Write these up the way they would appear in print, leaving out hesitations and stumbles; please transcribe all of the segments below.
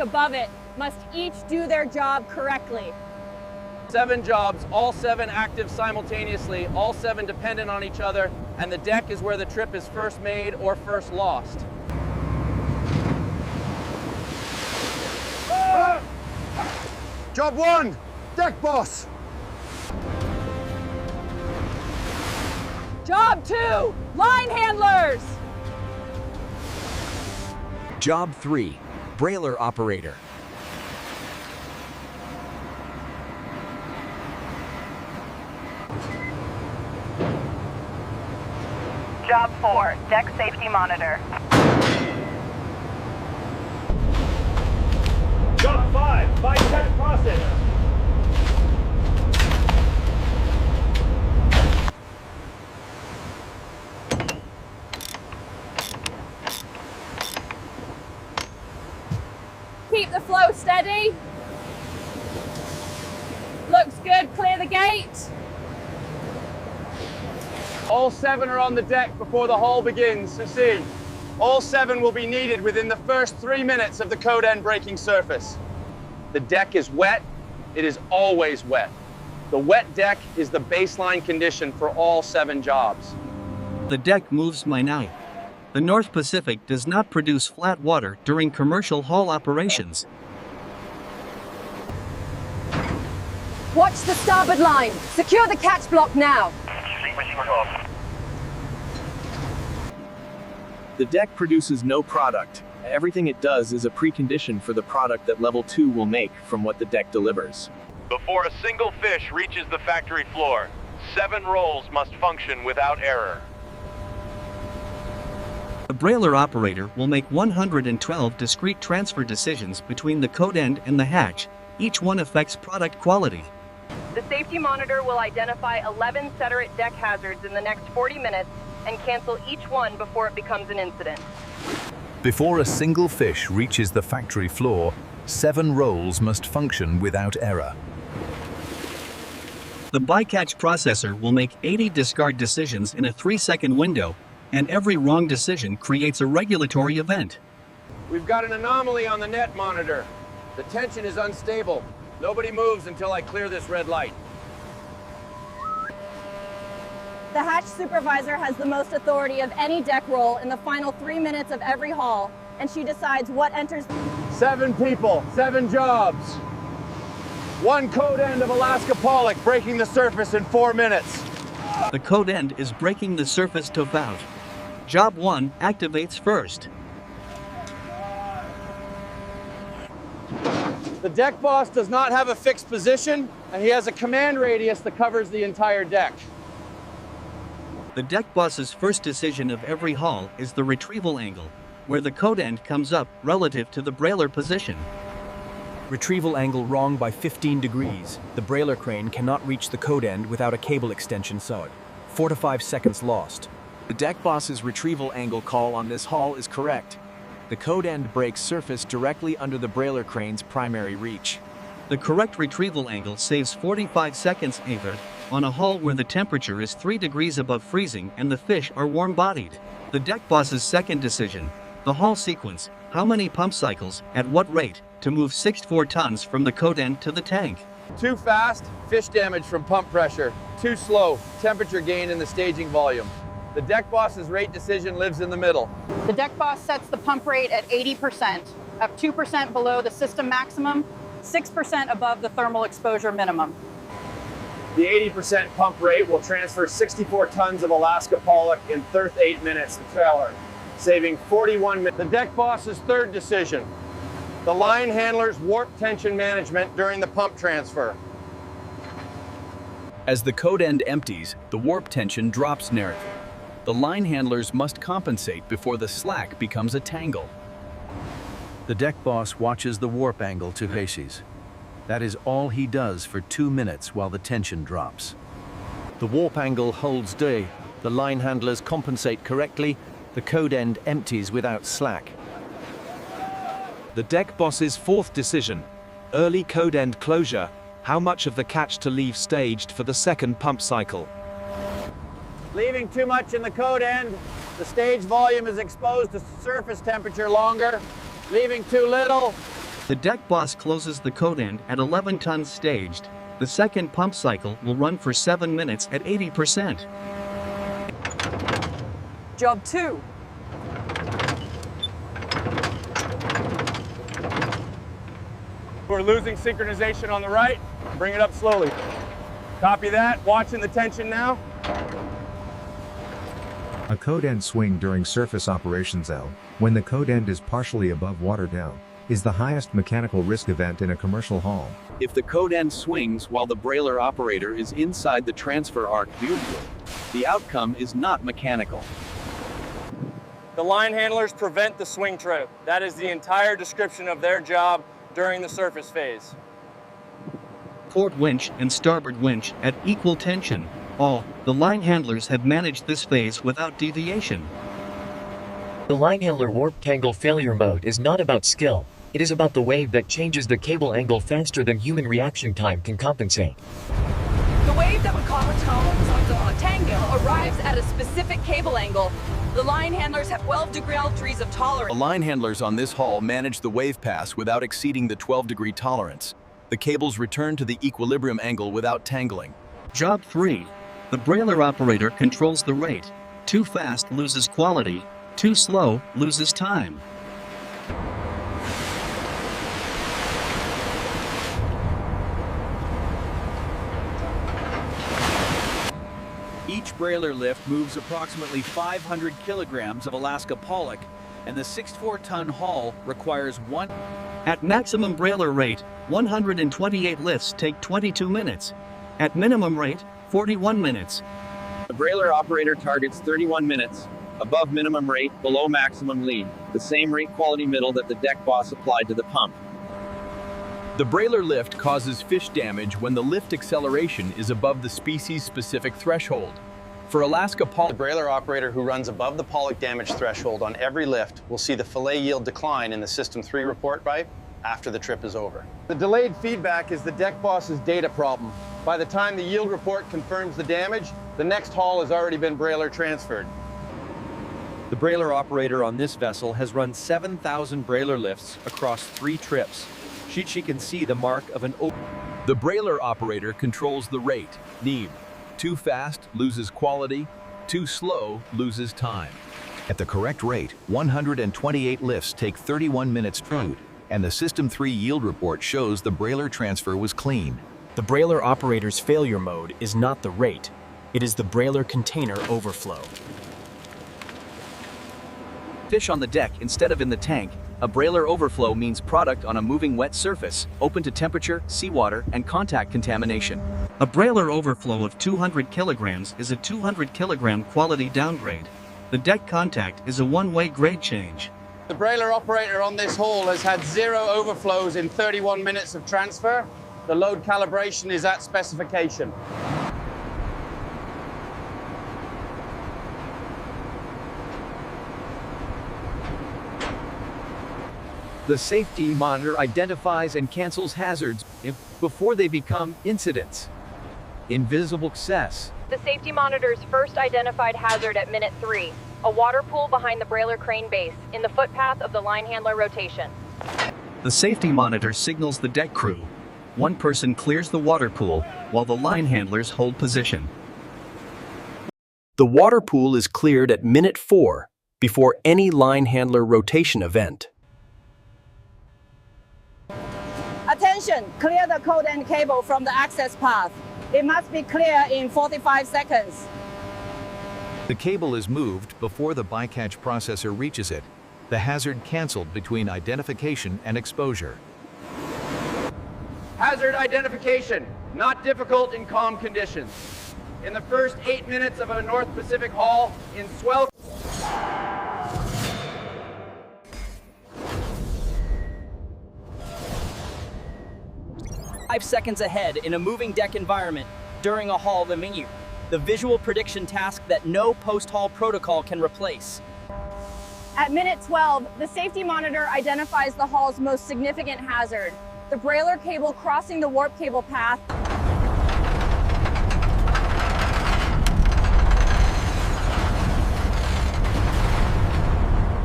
above it must each do their job correctly. 7 jobs, all 7 active simultaneously, all 7 dependent on each other, and the deck is where the trip is first made or first lost. Job 1, deck boss. Job 2, line handlers. Job 3, brailer operator. Job 4, deck safety monitor. Job 5, Bycatch processor. Keep the flow steady. Looks good, clear the gate. All 7 are on the deck before the haul begins. Succeed. All 7 will be needed within the first 3 minutes of the code end braking surface. The deck is wet. It is always wet. The wet deck is the baseline condition for all 7 jobs. The deck moves by night. The North Pacific does not produce flat water during commercial haul operations. Watch the starboard line. Secure the catch block now. The deck produces no product. Everything it does is a precondition for the product that Level 2 will make from what the deck delivers. Before a single fish reaches the factory floor, 7 rolls must function without error. The brailer operator will make 112 discrete transfer decisions between the code end and the hatch. Each one affects product quality. The safety monitor will identify 11 Ceterit deck hazards in the next 40 minutes and cancel each one before it becomes an incident. Before a single fish reaches the factory floor, 7 rolls must function without error. The Bycatch processor will make 80 discard decisions in a 3-second window, and every wrong decision creates a regulatory event. We've got an anomaly on the net monitor. The tension is unstable. Nobody moves until I clear this red light. The hatch supervisor has the most authority of any deck roll in the final 3 minutes of every haul, and she decides what enters. 7 people, 7 jobs. 1 code end of Alaska pollock breaking the surface in 4 minutes. The code end is breaking the surface to valve. Job 1 activates first. The deck boss does not have a fixed position, and he has a command radius that covers the entire deck. The deck boss's first decision of every haul is the retrieval angle, where the code end comes up relative to the brailer position. Retrieval angle wrong by 15 degrees. The brailer crane cannot reach the code end without a cable extension sewed. 4 to 5 seconds lost. The deck boss's retrieval angle call on this haul is correct. The code end breaks surface directly under the brailer crane's primary reach. The correct retrieval angle saves 45 seconds either on a haul where the temperature is 3 degrees above freezing and the fish are warm-bodied. The deck boss's second decision, the haul sequence, how many pump cycles, at what rate, to move 64 tons from the code end to the tank. Too fast, fish damage from pump pressure. Too slow, temperature gain in the staging volume. The deck boss's rate decision lives in the middle. The deck boss sets the pump rate at 80%, up 2% below the system maximum, 6% above the thermal exposure minimum. The 80% pump rate will transfer 64 tons of Alaska pollock in 38 minutes to trailer, saving 41 minutes. The deck boss's third decision, the line handler's warp tension management during the pump transfer. As the code end empties, the warp tension drops narrowly. The line handlers must compensate before the slack becomes a tangle. The deck boss watches the warp angle to Hades. That is all he does for 2 minutes while the tension drops. The warp angle holds D. The line handlers compensate correctly. The code end empties without slack. The deck boss's fourth decision, early code end closure, how much of the catch to leave staged for the second pump cycle. Leaving too much in the code end, the stage volume is exposed to surface temperature longer. Leaving too little, The deck boss closes the code end at 11 tons staged. The second pump cycle will run for 7 minutes at 80%. Job 2. We're losing synchronization on the right. Bring it up slowly. Copy that. Watching the tension now. A code end swing during surface operations L, when the code end is partially above water down, is the highest mechanical risk event in a commercial hull. If the code end swings while the brailer operator is inside the transfer arc view field, the outcome is not mechanical. The line handlers prevent the swing trip. That is the entire description of their job during the surface phase. Port winch and starboard winch at equal tension. The line handlers have managed this phase without deviation. The line handler warp tangle failure mode is not about skill. It is about the wave that changes the cable angle faster than human reaction time can compensate. The wave that would cause a tangle arrives at a specific cable angle. The line handlers have 12-degree of tolerance. The line handlers on this hull manage the wave pass without exceeding the 12-degree tolerance. The cables return to the equilibrium angle without tangling. Job 3. The brailer operator controls the rate. Too fast loses quality. Too slow loses time. Each brailer lift moves approximately 500 kilograms of Alaska pollock, and the 64-ton hull requires one. At maximum brailer rate, 128 lifts take 22 minutes. At minimum rate, 41 minutes. The brailer operator targets 31 minutes, above minimum rate, below maximum lead, the same rate quality middle that the deck boss applied to the pump. The brailer lift causes fish damage when the lift acceleration is above the species-specific threshold. For Alaska pollock, the brailer operator who runs above the pollock damage threshold on every lift will see the fillet yield decline in the System 3 report by after the trip is over. The delayed feedback is the deck boss's data problem. By the time the yield report confirms the damage, the next haul has already been brailer transferred. the brailer operator on this vessel has run 7,000 brailer lifts across 3 trips. She can see the mark of an open. The brailer operator controls the rate, NEEB. Too fast loses quality, too slow loses time. At the correct rate, 128 lifts take 31 minutes true, and the System 3 yield report shows the brailer transfer was clean. The brailer operator's failure mode is not the rate, it is the brailer container overflow. Fish on the deck instead of in the tank. A brailer overflow means product on a moving wet surface, open to temperature, seawater, and contact contamination. A brailer overflow of 200 kilograms is a 200 kilogram quality downgrade. The deck contact is a one-way grade change. The brailer operator on this haul has had 0 overflows in 31 minutes of transfer. The load calibration is at specification. The safety monitor identifies and cancels hazards before they become incidents. Invisible excess. The safety monitor's first identified hazard at minute 3, a water pool behind the brailer crane base in the footpath of the line handler rotation. The safety monitor signals the deck crew. One person clears the water pool while the line handlers hold position. The water pool is cleared at minute 4 before any line handler rotation event. Attention, clear the code end cable from the access path. It must be clear in 45 seconds. The cable is moved before the Bycatch processor reaches it. The hazard canceled between identification and exposure. Hazard identification, not difficult in calm conditions. In the first 8 minutes of a North Pacific haul in swell. 5 seconds ahead in a moving deck environment during a haul the menu. The visual prediction task that no post-haul protocol can replace. At minute 12, the safety monitor identifies the hull's most significant hazard, the brailer cable crossing the warp cable path.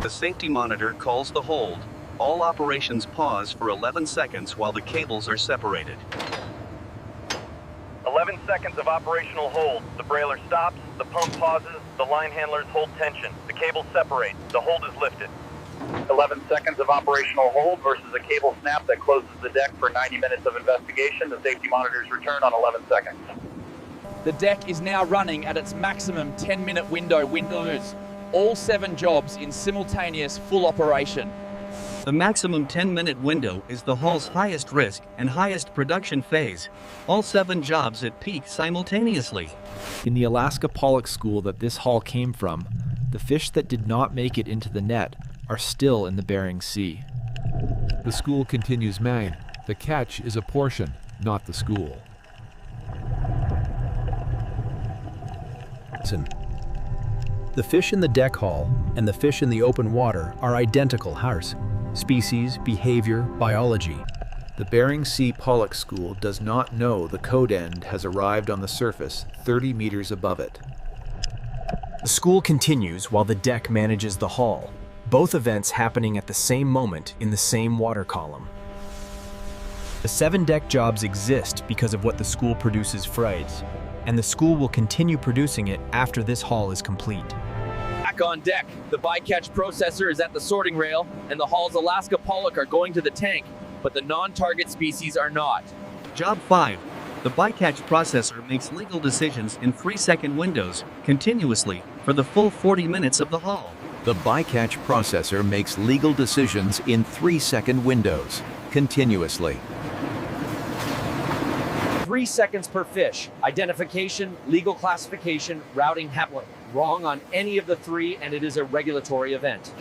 The safety monitor calls the hold. All operations pause for 11 seconds while the cables are separated. 11 seconds of operational hold. The brailer stops, the pump pauses, the line handlers hold tension. The cables separate, the hold is lifted. 11 seconds of operational hold versus a cable snap that closes the deck for 90 minutes of investigation. The safety monitors return on 11 seconds. The deck is now running at its maximum 10-minute windows. All 7 jobs in simultaneous full operation. The maximum 10-minute window is the hull's highest risk and highest production phase. All 7 jobs at peak simultaneously. In the Alaska pollock school that this hull came from, the fish that did not make it into the net are still in the Bering Sea. The school continues, Maine. The catch is a portion, not the school. The fish in the deck hull and the fish in the open water are identical hars. Species, behavior, biology. The Bering Sea pollock school does not know the code end has arrived on the surface 30 meters above it. The school continues while the deck manages the hull, both events happening at the same moment in the same water column. The 7 deck jobs exist because of what the school produces Fridays, and the school will continue producing it after this hull is complete. Back on deck, the Bycatch processor is at the sorting rail, and the hull's Alaska pollock are going to the tank, but the non-target species are not. Job 5. The Bycatch processor makes legal decisions in 3-second windows, continuously, for the full 40 minutes of the hull. The Bycatch processor makes legal decisions in 3-second windows, continuously. 3 seconds per fish. Identification, legal classification, routing, haploid. Wrong on any of the 3, and it is a regulatory event.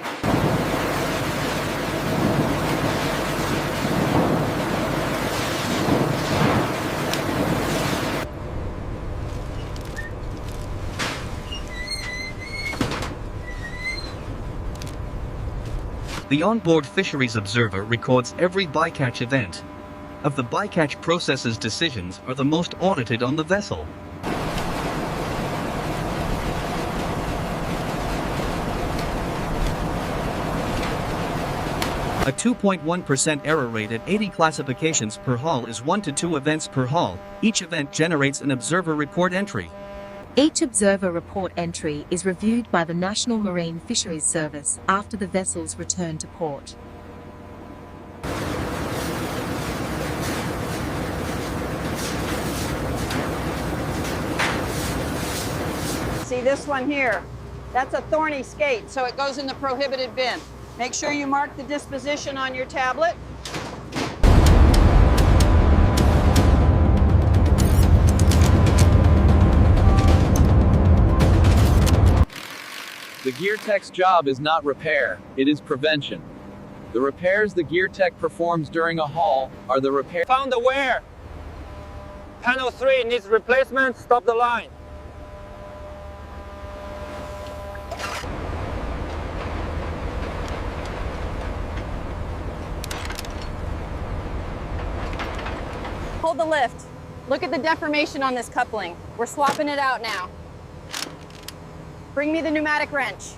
The onboard fisheries observer records every bycatch event. Of the bycatch process's decisions are the most audited on the vessel. A 2.1% error rate at 80 classifications per hull is 1 to 2 events per hull. Each event generates an observer report entry. Each observer report entry is reviewed by the National Marine Fisheries Service after the vessel's return to port. See this one here? That's a thorny skate, so it goes in the prohibited bin. Make sure you mark the disposition on your tablet. The gear tech's job is not repair, it is prevention. The repairs the gear tech performs during a haul are the repair. Found the wear. Panel 3 needs replacement. Stop the line. Hold the lift. Look at the deformation on this coupling. We're swapping it out now. Bring me the pneumatic wrench.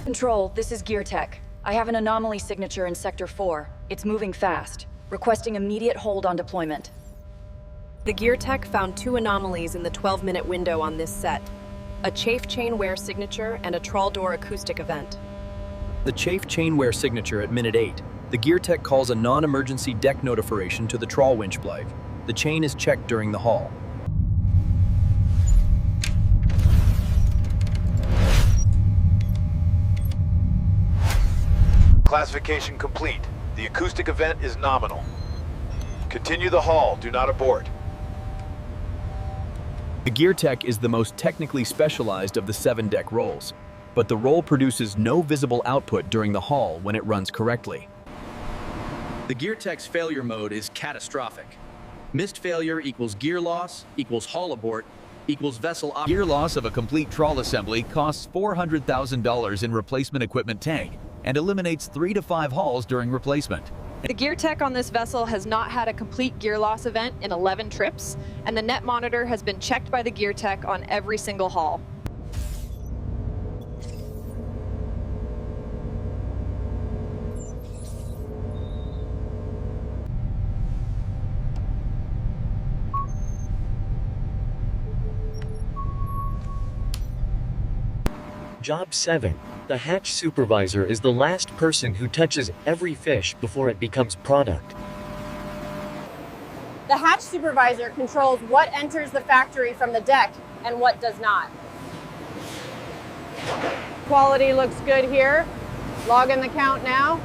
Control, this is Gear Tech. I have an anomaly signature in Sector 4. It's moving fast. Requesting immediate hold on deployment. The Gear Tech found 2 anomalies in the 12-minute window on this set. A chafe chain wear signature and a trawl door acoustic event. The chafe chain wear signature at minute 8. The gear tech calls a non-emergency deck notification to the trawl winch blade. The chain is checked during the haul. Classification complete. The acoustic event is nominal. Continue the haul, do not abort. The gear tech is the most technically specialized of the 7 deck roles, but the role produces no visible output during the haul when it runs correctly. The gear tech's failure mode is catastrophic. Missed failure equals gear loss, equals haul abort, equals vessel op. Gear loss of a complete trawl assembly costs $400,000 in replacement equipment tank and eliminates 3 to 5 hauls during replacement. The gear tech on this vessel has not had a complete gear loss event in 11 trips, and the net monitor has been checked by the gear tech on every single haul. Job 7. The hatch supervisor is the last person who touches every fish before it becomes product. The hatch supervisor controls what enters the factory from the deck and what does not. Quality looks good here. Log in the count now.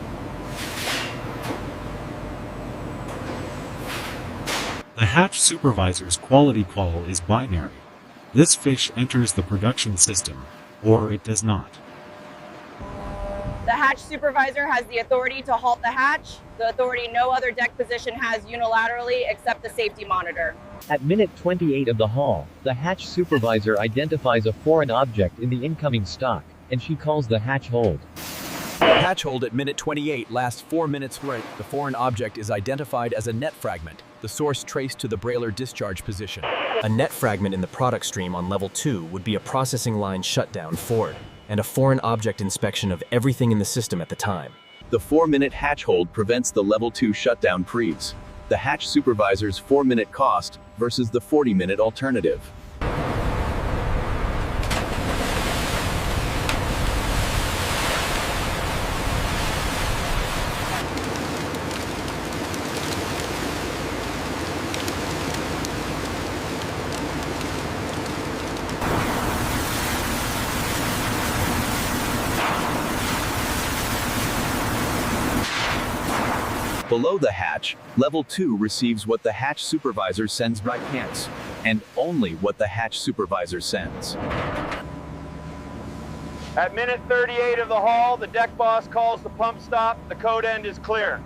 The hatch supervisor's quality call is binary. This fish enters the production system, or it does not. The hatch supervisor has the authority to halt the hatch, the authority no other deck position has unilaterally except the safety monitor. At minute 28 of the haul, the hatch supervisor identifies a foreign object in the incoming stock, and she calls the hatch hold. The hatch hold at minute 28 lasts 4 minutes. The foreign object is identified as a net fragment, the source traced to the brailer discharge position. A net fragment in the product stream on level 2 would be a processing line shutdown forward, and a foreign object inspection of everything in the system at the time. The 4-minute hatch hold prevents the level 2 shutdown preves. The hatch supervisor's 4-minute cost versus the 40-minute alternative. Below the hatch, level 2 receives what the hatch supervisor sends by Bycatch, and only what the hatch supervisor sends. At minute 38 of the haul, the deck boss calls the pump stop. The code end is clear.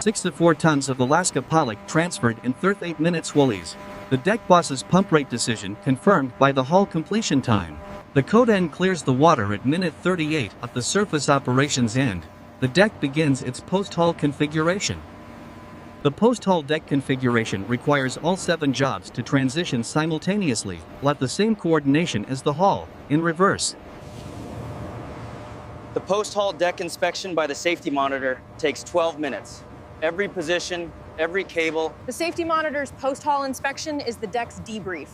64 tons of Alaska pollock transferred in 38 minutes woolies. The deck boss's pump rate decision confirmed by the haul completion time. The code end clears the water at minute 38 at the surface operations end. The deck begins its post-haul configuration. The post-haul deck configuration requires all 7 jobs to transition simultaneously, at the same coordination as the haul, in reverse. The post-haul deck inspection by the safety monitor takes 12 minutes. Every position, every cable. The safety monitor's post-haul inspection is the deck's debrief.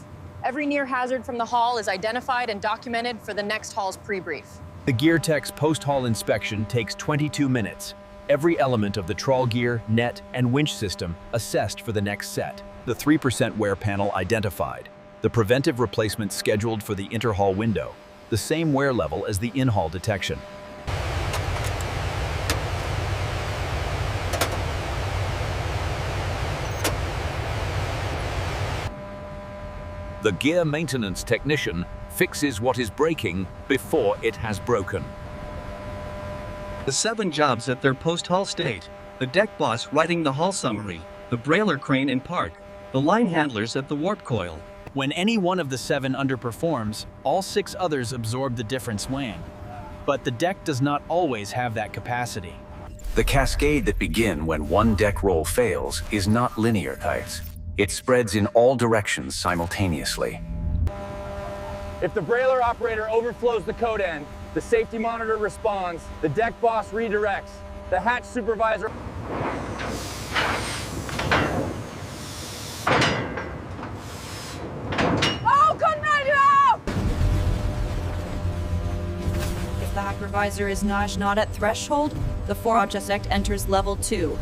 Every near hazard from the haul is identified and documented for the next haul's pre-brief. The gear tech's post-haul inspection takes 22 minutes. Every element of the trawl gear, net, and winch system assessed for the next set. The 3% wear panel identified. The preventive replacement scheduled for the interhaul window. The same wear level as the in-haul detection. The gear maintenance technician fixes what is breaking before it has broken. The 7 jobs at their post-haul state. The deck boss writing the haul summary, the brailer crane and park, the line handlers at the warp coil. When any one of the 7 underperforms, all 6 others absorb the difference weighing. But the deck does not always have that capacity. The cascade that begins when one deck roll fails is not linear, guys. It spreads in all directions simultaneously. If the brailer operator overflows the code end, the safety monitor responds, the deck boss redirects, the hatch supervisor... Oh, couldn't I do? If the hypervisor is not at threshold, the 4 object enters level 2.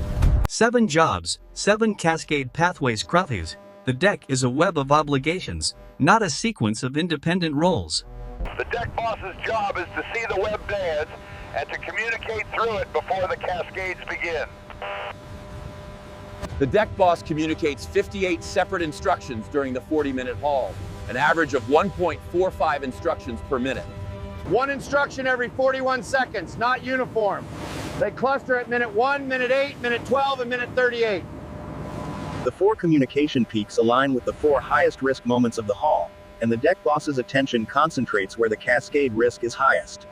7 jobs, 7 cascade pathways cruffies. The deck is a web of obligations, not a sequence of independent roles. The deck boss's job is to see the web dance and to communicate through it before the cascades begin. The deck boss communicates 58 separate instructions during the 40-minute haul, an average of 1.45 instructions per minute. 1 instruction every 41 seconds, not uniform. They cluster at minute 1, minute 8, minute 12, and minute 38. The 4 communication peaks align with the 4 highest risk moments of the haul, and the deck boss's attention concentrates where the cascade risk is highest.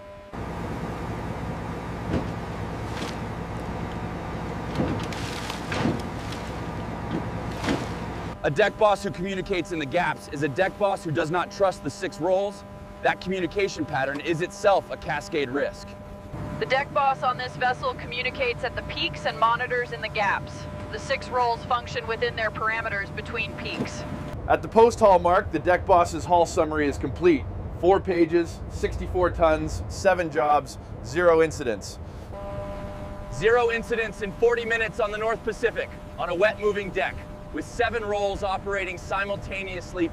A deck boss who communicates in the gaps is a deck boss who does not trust the 6 rolls. That communication pattern is itself a cascade risk. The deck boss on this vessel communicates at the peaks and monitors in the gaps. The 6 rolls function within their parameters between peaks. At the post haul mark, the deck boss's haul summary is complete. 4 pages, 64 tons, 7 jobs, 0 incidents. 0 incidents in 40 minutes on the North Pacific on a wet moving deck with 7 rolls operating simultaneously.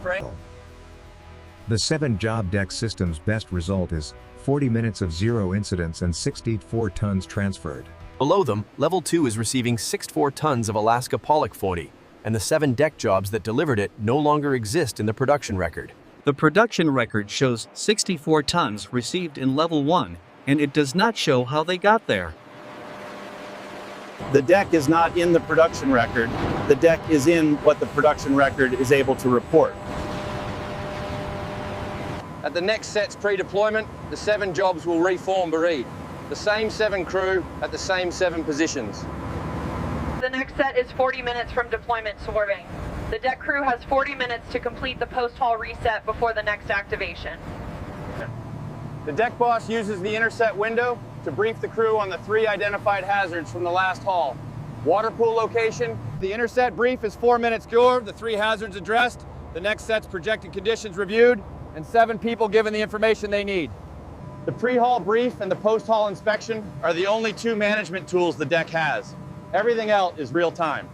The 7-job deck system's best result is 40 minutes of 0 incidents and 64 tons transferred. Below them, Level 2 is receiving 64 tons of Alaska pollock 40, and the 7 deck jobs that delivered it no longer exist in the production record. The production record shows 64 tons received in Level 1, and it does not show how they got there. The deck is not in the production record. The deck is in what the production record is able to report. At the next set's pre-deployment, the 7 jobs will reform buried. The same 7 crew at the same 7 positions. The next set is 40 minutes from deployment swerving. The deck crew has 40 minutes to complete the post-haul reset before the next activation. The deck boss uses the interset window to brief the crew on the 3 identified hazards from the last haul. Water pool location. The interset brief is 4 minutes cure, the 3 hazards addressed, the next set's projected conditions reviewed, and 7 people given the information they need. The pre-haul brief and the post-haul inspection are the only 2 management tools the deck has. Everything else is real time.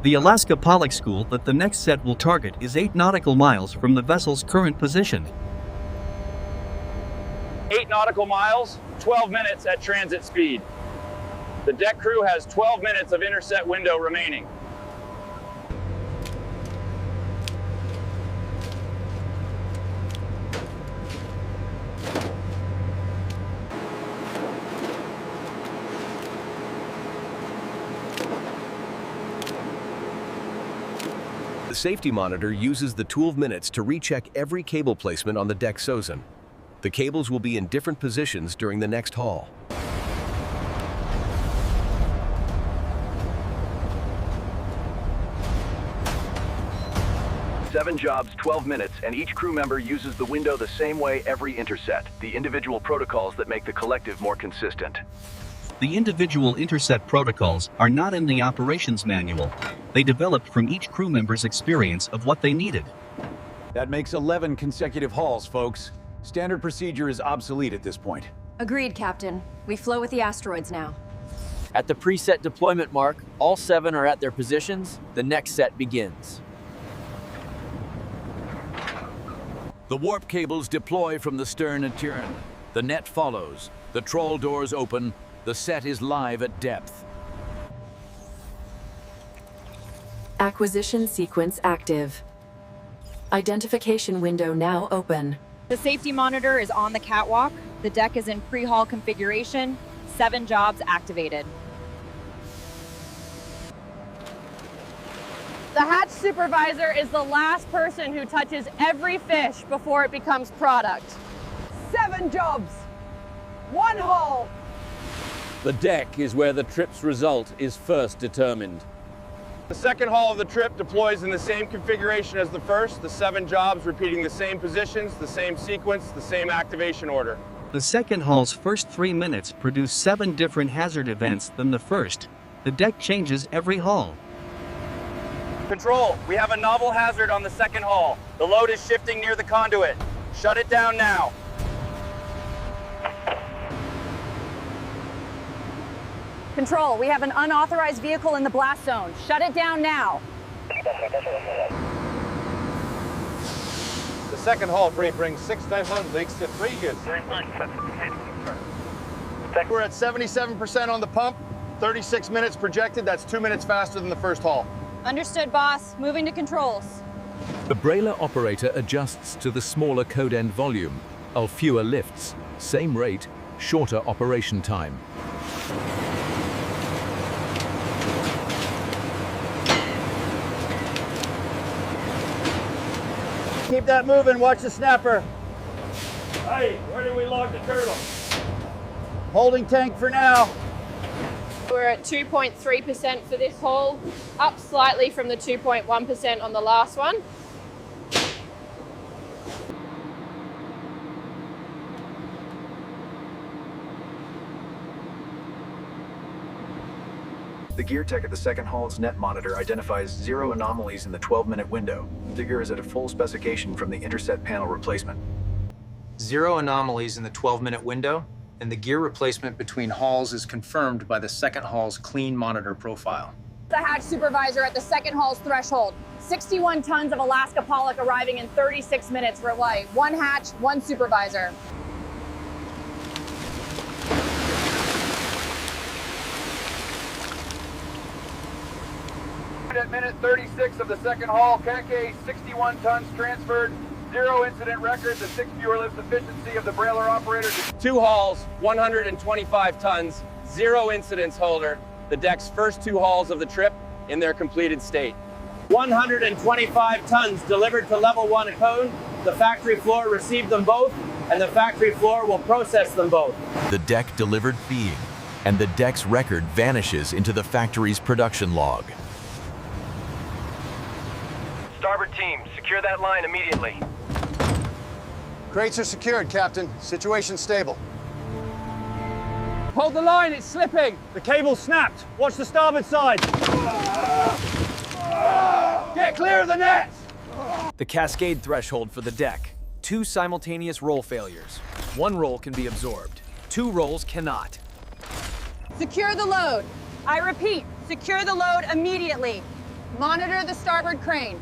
The Alaska Pollock School that the next set will target is 8 nautical miles from the vessel's current position. 8 nautical miles, 12 minutes at transit speed. The deck crew has 12 minutes of interset window remaining. The safety monitor uses the 12 minutes to recheck every cable placement on the deck SOSN. The cables will be in different positions during the next haul. Seven jobs, 12 minutes, and each crew member uses the window the same way every interset. The individual protocols that make the collective more consistent. The individual interset protocols are not in the operations manual. They developed from each crew member's experience of what they needed. That makes 11 consecutive hauls, folks. Standard procedure is obsolete at this point. Agreed, Captain. We flow with the asteroids now. At the preset deployment mark, all 7 are at their positions. The next set begins. The warp cables deploy from the stern and turn. The net follows. The trawl doors open. The set is live at depth. Acquisition sequence active. Identification window now open. The safety monitor is on the catwalk. The deck is in pre-haul configuration. 7 jobs activated. The hatch supervisor is the last person who touches every fish before it becomes product. 7 jobs, 1 haul. The deck is where the trip's result is first determined. The second haul of the trip deploys in the same configuration as the first, the 7 jobs repeating the same positions, the same sequence, the same activation order. The second haul's first 3 minutes produce 7 different hazard events than the first. The deck changes every haul. Control, we have a novel hazard on the second haul. The load is shifting near the conduit. Shut it down now. Control, we have an unauthorized vehicle in the blast zone. Shut it down now. The second haul brief brings 6 typhoon leaks to 3 goods. We're at 77% on the pump, 36 minutes projected. That's 2 minutes faster than the first haul. Understood, boss. Moving to controls. The brailer operator adjusts to the smaller code end volume, of fewer lifts, same rate, shorter operation time. Keep that moving, watch the snapper. Hey, where did we log the turtle? Holding tank for now. we're at 2.3% for this haul, up slightly from the 2.1% on the last one. The gear tech at the second haul's net monitor identifies 0 anomalies in the 12-minute window. The gear is at a full specification from the interset panel replacement. 0 anomalies in the 12-minute window, and the gear replacement between hauls is confirmed by the second haul's clean monitor profile. The hatch supervisor at the second haul's threshold. 61 tons of Alaska pollock arriving in 36 minutes for light. 1 hatch, 1 supervisor. At minute 36 of the second haul, Keke, 61 tons transferred, 0 incident record, the 6 viewer lifts efficiency of the brailer operator. 2 hauls, 125 tons, 0 incidents, Holder. The deck's first 2 hauls of the trip in their completed state. 125 tons delivered to level 1 cone. The factory floor received them both, and the factory floor will process them both. The deck delivered being, and the deck's record vanishes into the factory's production log. Starboard team, secure that line immediately. Crates are secured, Captain. Situation stable. Hold the line, it's slipping. The cable's snapped. Watch the starboard side. Get clear of the net. The cascade threshold for the deck. 2 simultaneous roll failures. 1 roll can be absorbed. 2 rolls cannot. Secure the load. I repeat, secure the load immediately. Monitor the starboard crane.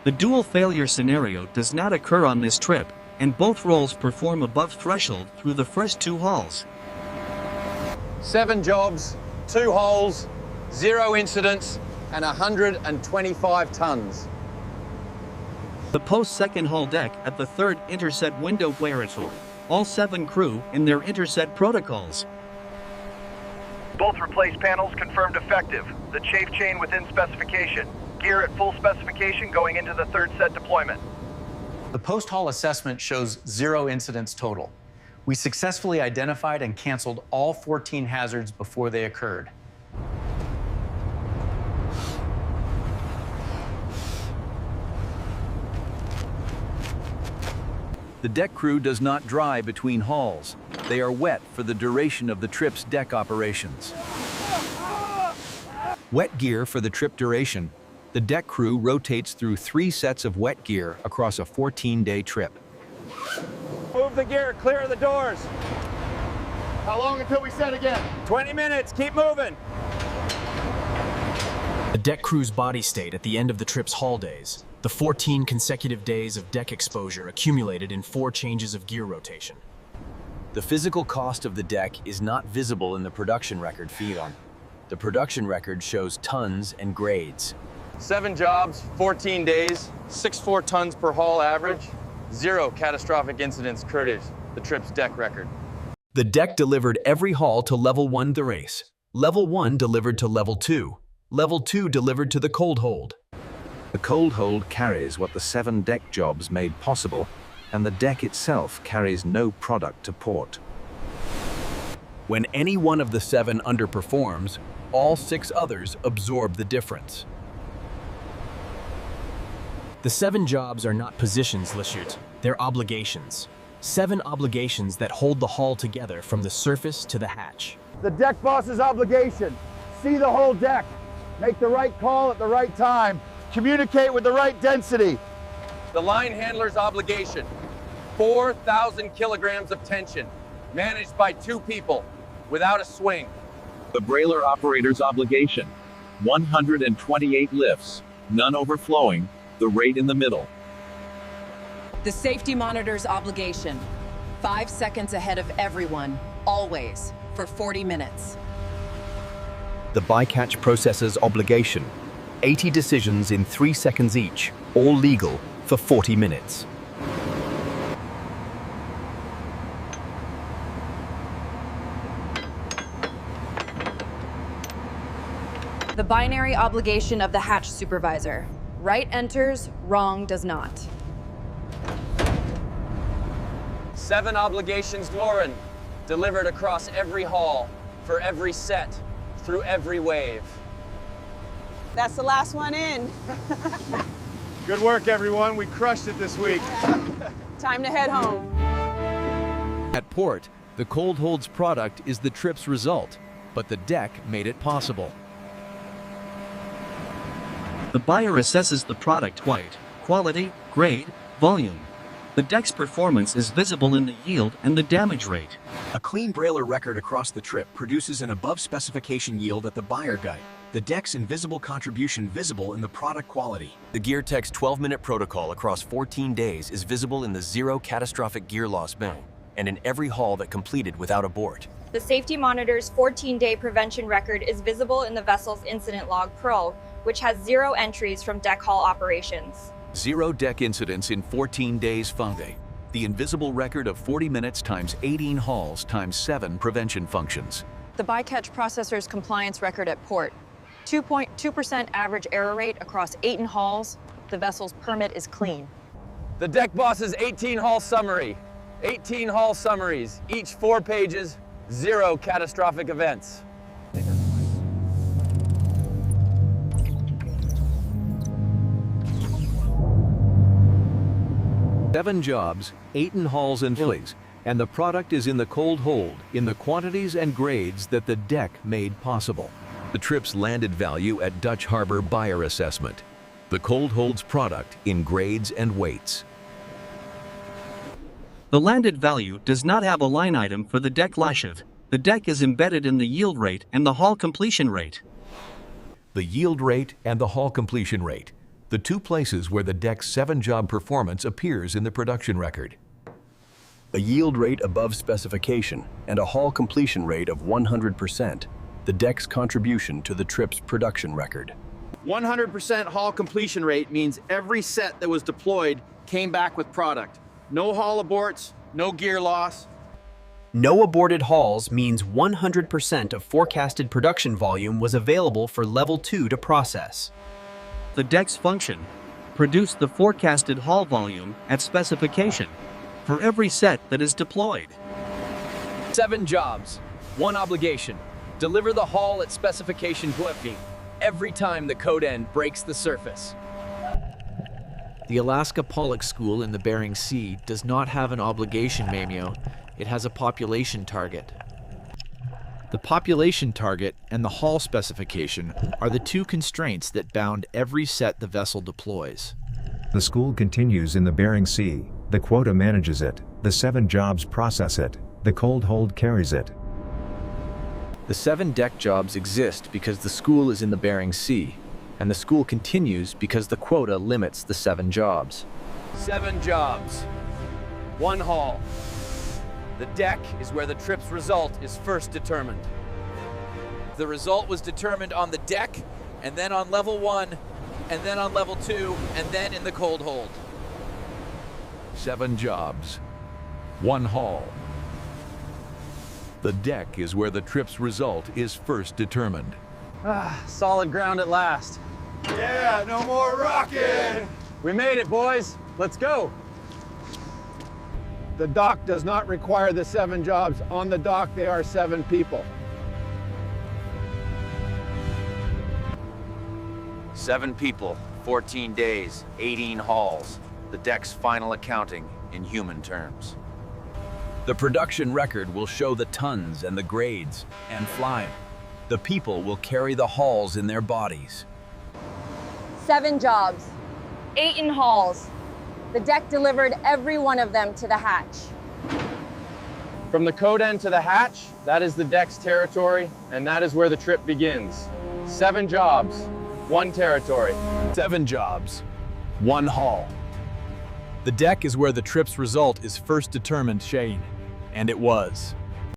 The dual failure scenario does not occur on this trip, and both rolls perform above threshold through the first 2 hauls. 7 jobs, 2 holes, 0 incidents, and 125 tons. The post-second haul deck at the third interset window Bycatch. All 7 crew in their interset protocols. Both replaced panels confirmed effective. The chafe chain within specification. Gear at full specification going into the 3rd set deployment. The post-haul assessment shows 0 incidents total. We successfully identified and canceled all 14 hazards before they occurred. The deck crew does not dry between hauls. They are wet for the duration of the trip's deck operations. Wet gear for the trip duration. The deck crew rotates through 3 sets of wet gear across a 14-day trip. Move the gear, clear the doors. How long until we set again? 20 minutes, keep moving. The deck crew's body state at the end of the trip's haul days. The 14 consecutive days of deck exposure accumulated in 4 changes of gear rotation. The physical cost of the deck is not visible in the production record feed on. The production record shows tons and grades. 7 jobs, 14 days, 6.4 tons per haul average, 0 catastrophic incidents produced, the trip's deck record. The deck delivered every haul to level 1 the race. Level 1 delivered to level 2. Level 2 delivered to the cold hold. The cold hold carries what the 7 deck jobs made possible, and the deck itself carries no product to port. When any one of the 7 underperforms, all 6 others absorb the difference. The 7 jobs are not positions, Lishut. They're obligations. 7 obligations that hold the hull together from the surface to the hatch. The deck boss's obligation. See the whole deck. Make the right call at the right time. Communicate with the right density. The line handler's obligation. 4,000 kilograms of tension, managed by 2 people, without a swing. The brailer operator's obligation. 128 lifts, none overflowing, the rate in the middle. The safety monitor's obligation. 5 seconds ahead of everyone, always, for 40 minutes. The Bycatch processor's obligation. 80 decisions in 3 seconds each, all legal, for 40 minutes. The binary obligation of the hatch supervisor. Right enters, wrong does not. 7 obligations, Lauren, delivered across every haul. for every set, through every wave. That's the last one in. Good work, everyone. We crushed it this week. Time to head home. At port, the cold holds product is the trip's result, but the deck made it possible. The buyer assesses the product weight, quality, grade, volume. The deck's performance is visible in the yield and the damage rate. A clean brailer record across the trip produces an above-specification yield at the buyer guide. The deck's invisible contribution visible in the product quality. The GearTech's 12-minute protocol across 14 days is visible in the zero catastrophic gear loss memo, and in every haul that completed without abort. The Safety Monitor's 14-day prevention record is visible in the vessel's incident log Pro, which has 0 entries from deck haul operations. 0 deck incidents in 14 days Funday. The invisible record of 40 minutes times 18 hauls times 7 prevention functions. The Bycatch processor's compliance record at port. 2.2% average error rate across 8 hauls. The vessel's permit is clean. The deck boss's 18 haul summary. 18 haul summaries, each 4 pages, 0 catastrophic events. 7 jobs, 8 hauls and fillies, and the product is in the cold hold in the quantities and grades that the deck made possible. The trip's landed value at Dutch Harbor buyer assessment. The cold holds product in grades and weights. The landed value does not have a line item for the deck lashev. The deck is embedded in the yield rate and the haul completion rate. The yield rate and the haul completion rate. The 2 places where the deck's 7-job performance appears in the production record. A yield rate above specification and a haul completion rate of 100%. The deck's contribution to the trip's production record. 100% haul completion rate means every set that was deployed came back with product. No haul aborts, no gear loss. No aborted hauls means 100% of forecasted production volume was available for Level 2 to process. The deck's function. Produce the forecasted haul volume at specification for every set that is deployed. 7 jobs, 1 obligation. Deliver the haul at specification quantity every time the code end breaks the surface. The Alaska Pollock School in the Bering Sea does not have an obligation, Mamio. It has a population target. The population target and the haul specification are the 2 constraints that bound every set the vessel deploys. The school continues in the Bering Sea. The quota manages it. The 7 jobs process it. The cold hold carries it. The 7 deck jobs exist because the school is in the Bering Sea, and the school continues because the quota limits the 7 jobs. 7 jobs, 1 haul. The deck is where the trip's result is first determined. The result was determined on the deck, and then on level 1, and then on level 2, and then in the cold hold. 7 jobs, 1 haul. The deck is where the trip's result is first determined. Solid ground at last. Yeah, no more rocking! We made it, boys. Let's go. The dock does not require the 7 jobs. On the dock, they are 7 people. 7 people, 14 days, 18 hauls. The deck's final accounting in human terms. The production record will show the tons and the grades and flying. The people will carry the hauls in their bodies. 7 jobs, 8 hauls. The deck delivered every one of them to the hatch. From the code end to the hatch, that is the deck's territory, and that is where the trip begins. 7 jobs, 1 territory. 7 jobs, 1 haul. The deck is where the trip's result is first determined, Shane, and it was.